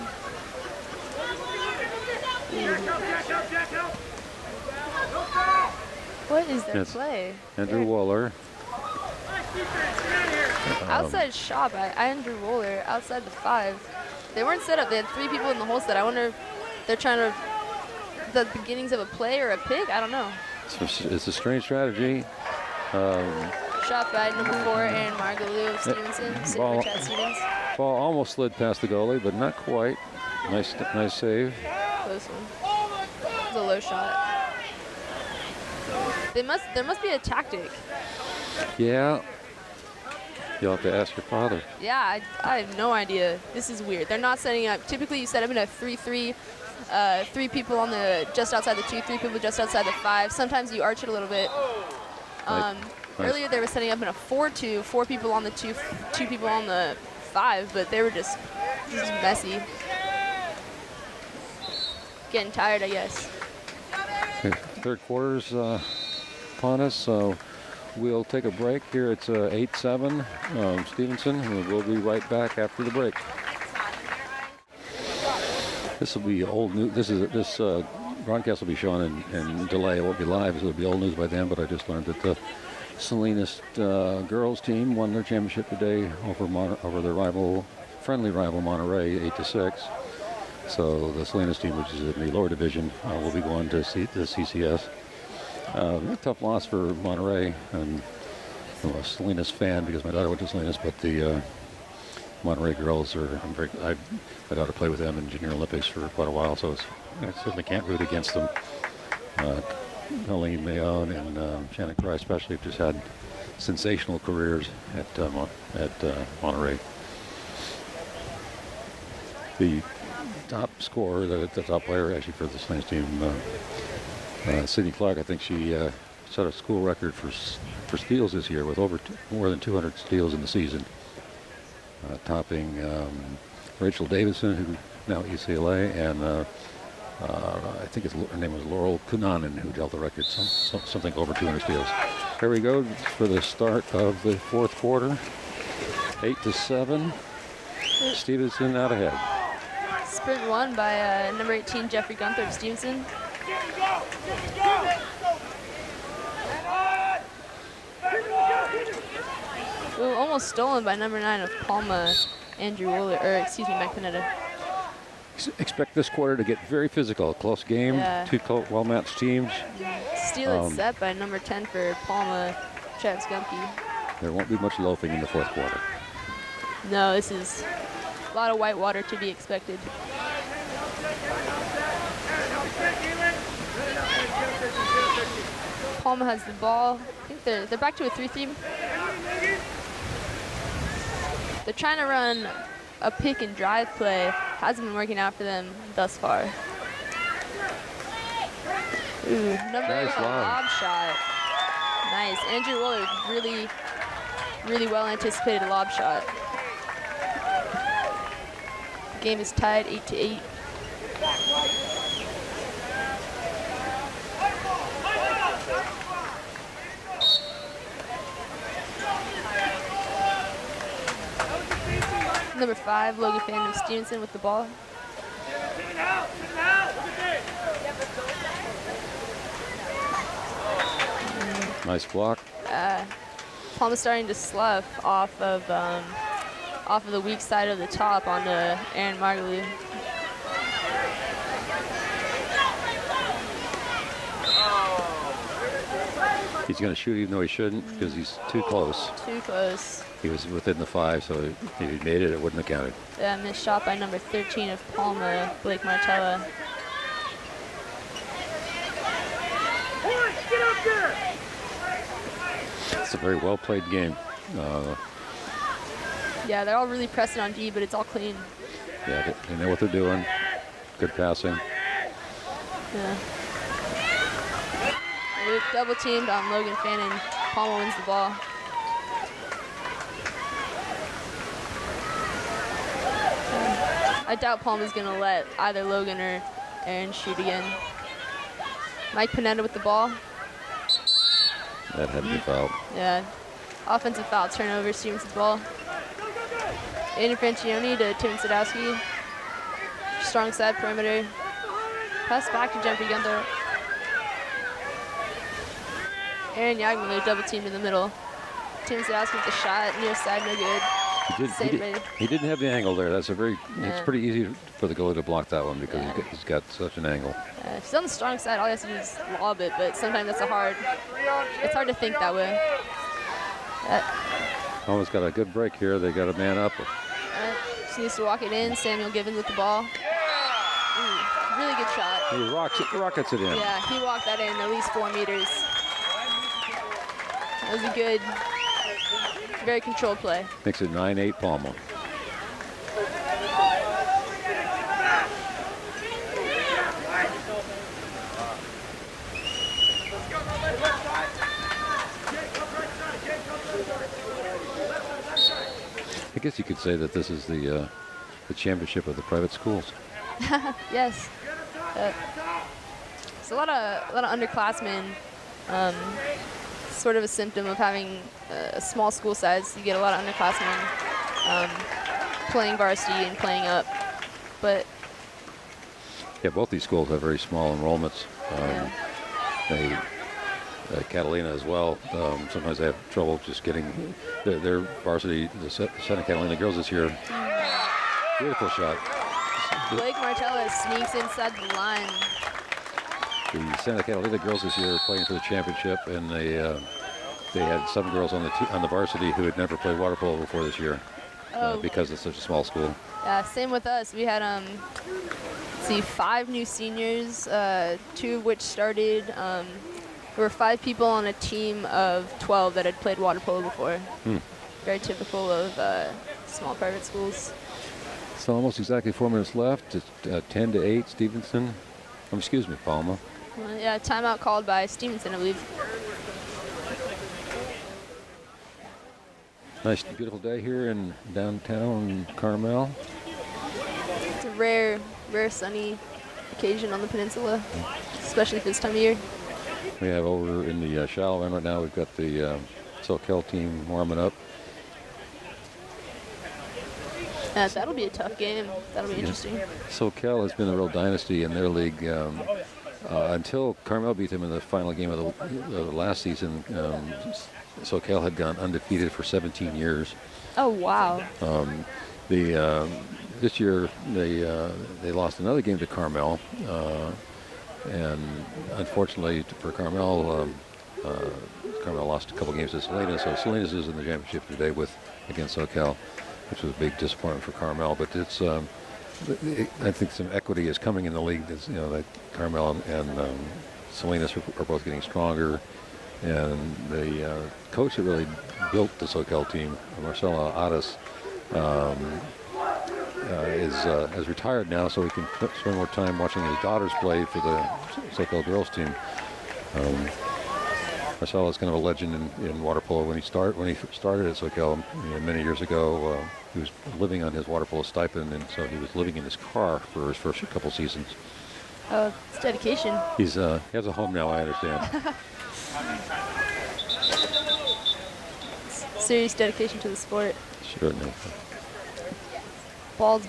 What is their play? Andrew Waller. Outside shot by Andrew Waller outside the 5. They weren't set up. They had 3 people in the hole set. I wonder if they're trying to the beginnings of a play or a pick. I don't know. It's a strange strategy. Shot by number 4, Aaron Margaloo of Stevenson. Save for Chad Stevens. Ball almost slid past the goalie, but not quite. Nice save. Close one. It was a low shot. There must be a tactic. Yeah. You'll have to ask your father. Yeah, I have no idea. This is weird. They're not setting up. Typically, you set up in a 3-3. 3 people on the just outside the 2, 3 people just outside the 5. Sometimes you arch it a little bit. Nice. Earlier, they were setting up in a 4-2. 4 people on the 2, 2 people on the 5, but they were just messy. Getting tired, I guess. Okay, third quarter's upon us, so we'll take a break here. It's 8-7 Stevenson, and we'll be right back after the break. This will be old news. This broadcast will be shown in delay. It won't be live, so it'll be old news by then. But I just learned that the Salinas girls team won their championship today over their friendly rival Monterey, 8-6. So the Salinas team, which is in the lower division, will be going to the CCS. A tough loss for Monterey, and I'm a Salinas fan because my daughter went to Salinas, but the Monterey girls are. My daughter played with them in Junior Olympics for quite a while, so I certainly can't root against them. Melanie Mayon and Shannon Fry especially have just had sensational careers at Monterey. The top scorer, the top player actually for the Slams team, Sydney Clark, I think she set a school record for steals this year with more than 200 steals in the season, topping Rachel Davidson, who now at UCLA, and I think her name was Laurel Kunanen, who held the record, something over 200 steals. Here we go for the start of the fourth quarter. 8-7. Stevenson out ahead. Sprint won by number 18, Jeffrey Gunther of Stevenson. Ooh, almost stolen by number 9 of Palma, Andrew Wooler, Mike Panetta. Expect this quarter to get very physical. Close game, Yeah. two well-matched teams. Steal it set by number 10 for Palma, Travis Gumke. There won't be much loafing in the fourth quarter. No, this is a lot of white water to be expected. Palma has the ball. I think they're back to a 3-3. They're trying to run a pick and drive play. Hasn't been working out for them thus far. Ooh, number 8 with a lob shot. Nice. Andrew Wooler really well anticipated lob shot. The game is tied 8-8. Number 5, Logan Fan of Stevenson with the ball. Nice block. Palma's starting to slough off of the weak side of the top onto Aaron Margaloo. He's going to shoot even though he shouldn't because he's too close. Too close. He was within the 5, so if he made it, it wouldn't have counted. Missed shot by number 13 of Palma, Blake Martella. It's a very well-played game. Yeah, they're all really pressing on D, but it's all clean. Yeah, they know what they're doing. Good passing. Yeah. Luke double teamed on Logan Fannin. Palma wins the ball. I doubt Palma's going to let either Logan or Aaron shoot again. Mike Panetta with the ball. That had to be fouled. Yeah. Offensive foul turnover, Stevenson's ball. Aiden Francione to Tim Sadowski. Strong side perimeter. Pass back to Jeffrey Gunther. Aaron Yagman double teamed in the middle. Tim Sadowski with the shot, near side, no good. He didn't have the angle there. That's it's pretty easy for the goalie to block that one because he's got such an angle. If he's on the strong side, all he has to do is lob it, but sometimes it's hard to think that way. Almost got a good break here. They got a man up. Just needs to walk it in. Samuel Givens with the ball. Ooh, really good shot. He rockets it in. Yeah, he walked that in at least 4 meters. That was a good, very controlled play. Makes it 9-8 Palma. I guess you could say that this is the championship of the private schools. Yes. It's a lot of underclassmen. Sort of a symptom of having a small school size. You get a lot of underclassmen playing varsity and playing up. But yeah, both these schools have very small enrollments. Catalina as well. Sometimes they have trouble just getting their varsity. The Santa Catalina girls this year. Beautiful shot. Blake Martella sneaks inside the line. The Santa Catalina girls this year are playing for the championship, and they had some girls on the varsity who had never played water polo before this year. Oh. because it's such a small school. Yeah, same with us. We had, let's see, 5 new seniors, 2 of which started. There were 5 people on a team of 12 that had played water polo before. Very typical of small private schools. So almost exactly 4 minutes left. It's 10-8, Stevenson. Excuse me, Palma. Yeah, timeout called by Stevenson, I believe. Nice, beautiful day here in downtown Carmel. It's a rare sunny occasion on the peninsula, especially for this time of year. We have over in the shallow end right now, we've got the Soquel team warming up. That'll be a tough game. That'll be interesting. Soquel has been a real dynasty in their league until Carmel beat them in the final game of the last season. Soquel had gone undefeated for 17 years. Oh, wow. This year they lost another game to Carmel, and unfortunately for Carmel, Carmel lost a couple games to Salinas. So Salinas is in the championship today against Soquel, which was a big disappointment for Carmel. But it's I think some equity is coming in the league. That Carmel and Salinas are both getting stronger. And the coach that really built the Soquel team, Marcelo Adas, has retired now, so he can spend more time watching his daughters play for the Soquel girls team. Marcelo is kind of a legend in water polo. When he started at Soquel many years ago, he was living on his water polo stipend, and so he was living in his car for his first couple seasons. Oh, it's dedication. He has a home now, I understand. Serious dedication to the sport. Sure enough. Ball's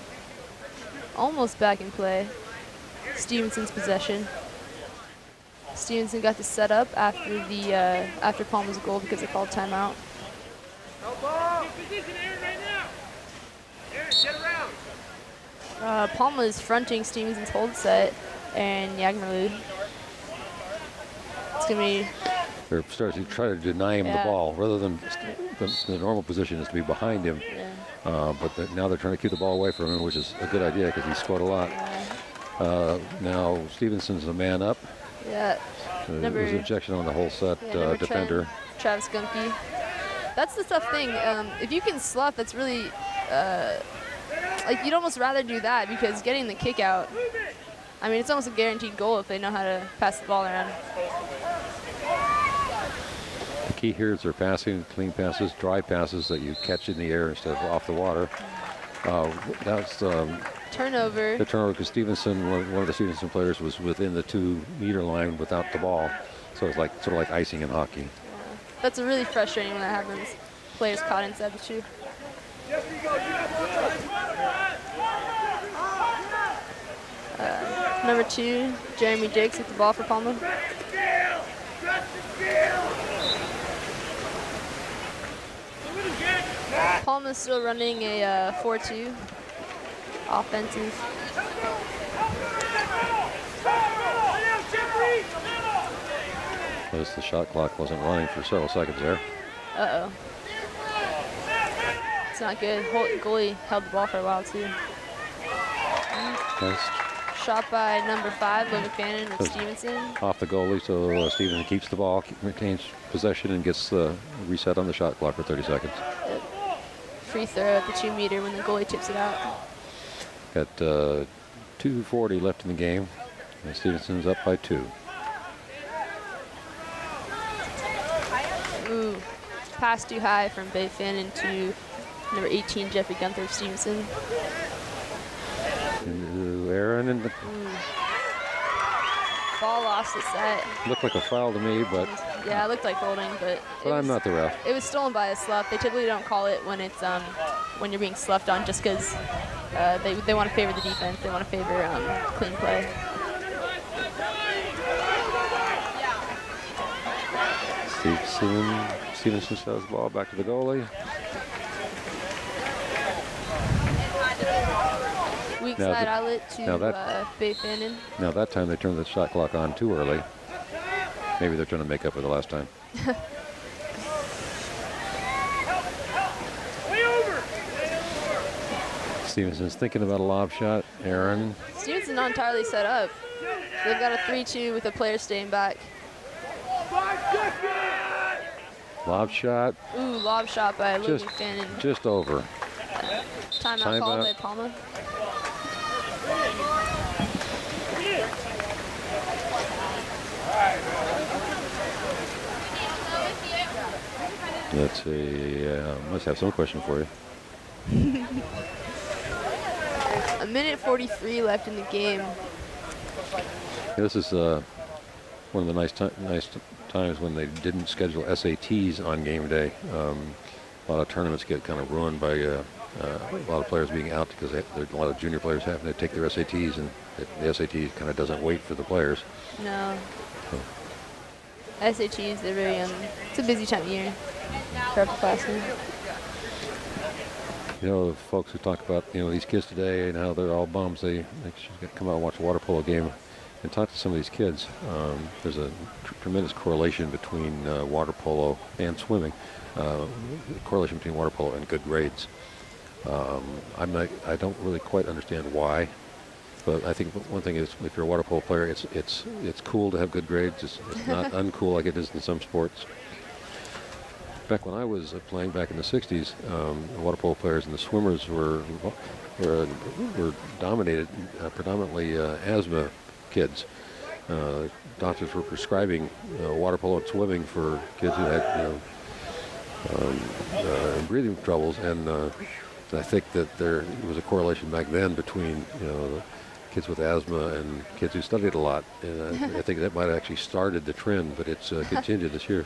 almost back in play. Stevenson's possession. Stevenson got the set up after Palma's goal because they called timeout. Palma is fronting Stevenson's hold set, and Yagmerlu. It's gonna be. They're starting to try to deny him the ball rather than the normal position is to be behind him. Yeah. But now they're trying to keep the ball away from him, which is a good idea because he scored a lot. Now Stevenson's a man up. Yeah. There's an ejection on the whole set defender. Travis Gunke. That's the tough thing. If you can slough, that's really like you'd almost rather do that because getting the kick out. I mean, it's almost a guaranteed goal if they know how to pass the ball around. The key here is their passing, clean passes, dry passes that you catch in the air instead of off the water. That's turnover. The turnover because Stevenson, one of the Stevenson players, was within the 2-meter line without the ball. So it's like sort of like icing in hockey. Yeah. That's really frustrating when that happens. Players caught inside the shoe. Number 2, Jeremy Jakes with the ball for Palma. Palma's still running a 4-2 offensive. Notice the shot clock wasn't running for several seconds there. Uh-oh. It's not good. Goalie held the ball for a while, too. Nice. Shot by number 5, Logan Fannin with Stevenson. Off the goalie, so Stevenson keeps the ball, retains possession, and gets reset on the shot clock for 30 seconds. Free throw at the 2-meter when the goalie tips it out. Got 2:40 left in the game, and Stevenson's up by 2. Ooh, pass too high from Bay Fannin to number 18, Jeffrey Gunther of Stevenson. Into Aaron, and Ball lost the set. looked like a foul to me, but Yeah, it looked like holding, but I'm not the ref. It was stolen by a slough. They typically don't call it when it's when you're being sloughed on, just because they want to favor the defense. They want to favor clean play. Stevenson shows the ball back to the goalie. Weak Now side outlet to Bay Fannin. Now that time they turned the shot clock on too early. Maybe they're trying to make up for the last time. Stevenson's thinking about a lob shot. Aaron. Stevenson's not entirely set up. They've got a 3-2 with a player staying back. Lob shot. Ooh, lob shot by Logan Fannin. Just over. Timeout called by Palma. Let's see. Must have some question for you. A minute 43 left in the game. This is one of the nice times when they didn't schedule SATs on game day. A lot of tournaments get kind of ruined by a lot of players being out because there's a lot of junior players having to take their SATs, and the SAT kind of doesn't wait for the players. No. SATs, they're very, it's a busy time of year for upperclassmen. You know, the folks who talk about, these kids today and how they're all bums, they should come out and watch a water polo game and talk to some of these kids. There's a tremendous correlation between water polo and swimming. Correlation between water polo and good grades. I don't really quite understand why, but I think one thing is, if you're a water polo player, it's cool to have good grades. It's not uncool like it is in some sports. Back when I was playing back in the 60s, the water polo players and the swimmers were dominated predominantly asthma kids. Doctors were prescribing water polo and swimming for kids who had breathing troubles, and I think that there was a correlation back then between the kids with asthma and kids who studied a lot. And I think that might have actually started the trend, but it's continued this year.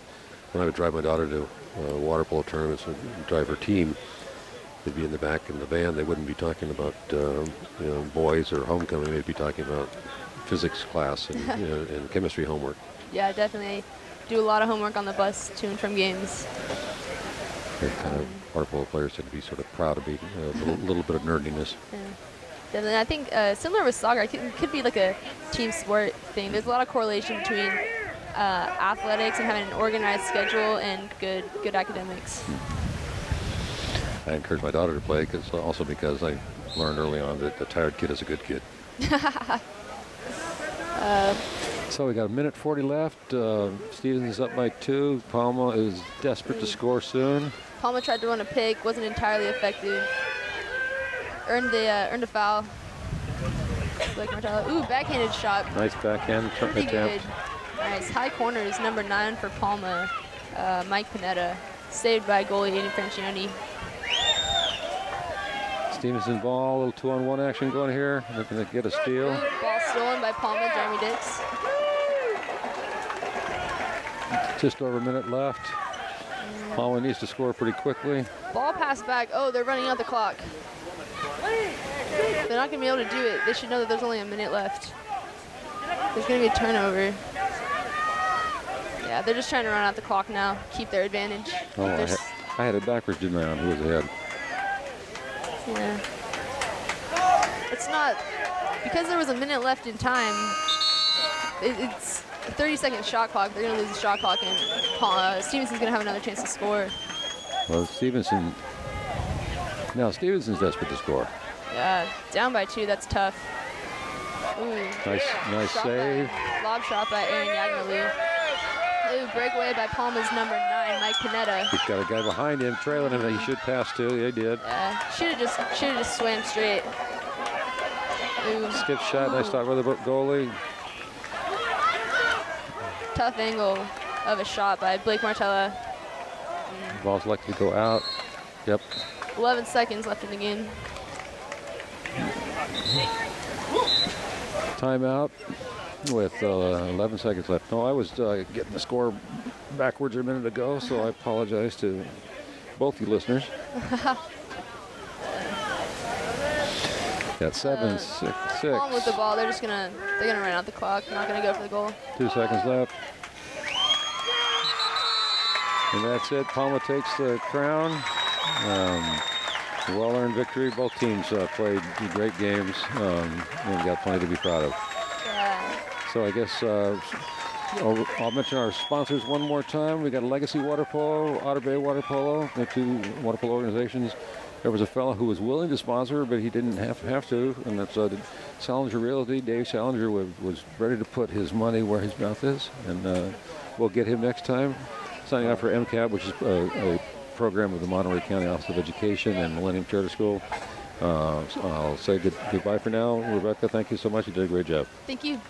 When I would drive my daughter to water polo tournaments and drive her team, they'd be in the back in the van. They wouldn't be talking about boys or homecoming. They'd be talking about physics class and and chemistry homework. Yeah, definitely do a lot of homework on the bus to and from games. Kind of water polo players tend to be sort of proud of being a little bit of nerdiness. Yeah. Definitely. I think similar with soccer, it could be like a team sport thing. There's a lot of correlation between athletics and having an organized schedule and good academics. I encourage my daughter to play because I learned early on that a tired kid is a good kid. So we got a minute 40 left. Stevenson's up by 2. Palma is desperate to score soon. Palma tried to run a pick, wasn't entirely effective. Earned a foul. Ooh, backhanded shot. Nice backhand Pretty attempt. good. Nice. High corners, number 9 for Palma. Mike Panetta. Saved by goalie Aiden Francione. Stevenson ball, a little 2-on-1 action going here. Looking to get a steal. Ball stolen by Palma, Jeremy Dix. Just over a minute left. Palma needs to score pretty quickly. Ball pass back. Oh, they're running out the clock. They're not going to be able to do it. They should know that there's only a minute left. There's going to be a turnover. Yeah, they're just trying to run out the clock now, keep their advantage. Oh, I had it backwards, didn't I? Who was ahead? Yeah. It's not, because there was a minute left in time, it's a 30-second shot clock. They're going to lose the shot clock, and Stevenson's going to have another chance to score. Well, Stevenson's desperate to score. Yeah, down by 2, that's tough. Ooh. Nice save. Lob shot by Aaron Yagnalou. Ooh, breakaway by Palma's number 9, Mike Panetta. He's got a guy behind him, trailing him that he should pass to. Yeah, he did. Yeah, should have just swam straight. Ooh. Skip shot, nice stop by the goalie. Tough angle of a shot by Blake Martella. Ball's likely to go out. Yep. 11 seconds left in the game. Timeout with 11 seconds left. No, I was getting the score backwards a minute ago, so I apologize to both you listeners. Got 7, 6. Palma with the ball. They're gonna run out the clock. Not gonna go for the goal. 2 seconds left. And that's it. Palma takes the crown. Well-earned victory. Both teams played great games and got plenty to be proud of. Yeah. So I guess I'll mention our sponsors one more time. We got Legacy Water Polo, Otter Bay Water Polo, the 2 water polo organizations, There was a fellow who was willing to sponsor, but he didn't have to, and that's Salinger Realty. Dave Salinger was ready to put his money where his mouth is, and we'll get him next time. Signing up for MCAT, which is a program of the Monterey County Office of Education and Millennium Charter School. So I'll say goodbye for now. Rebecca, thank you so much. You did a great job. Thank you.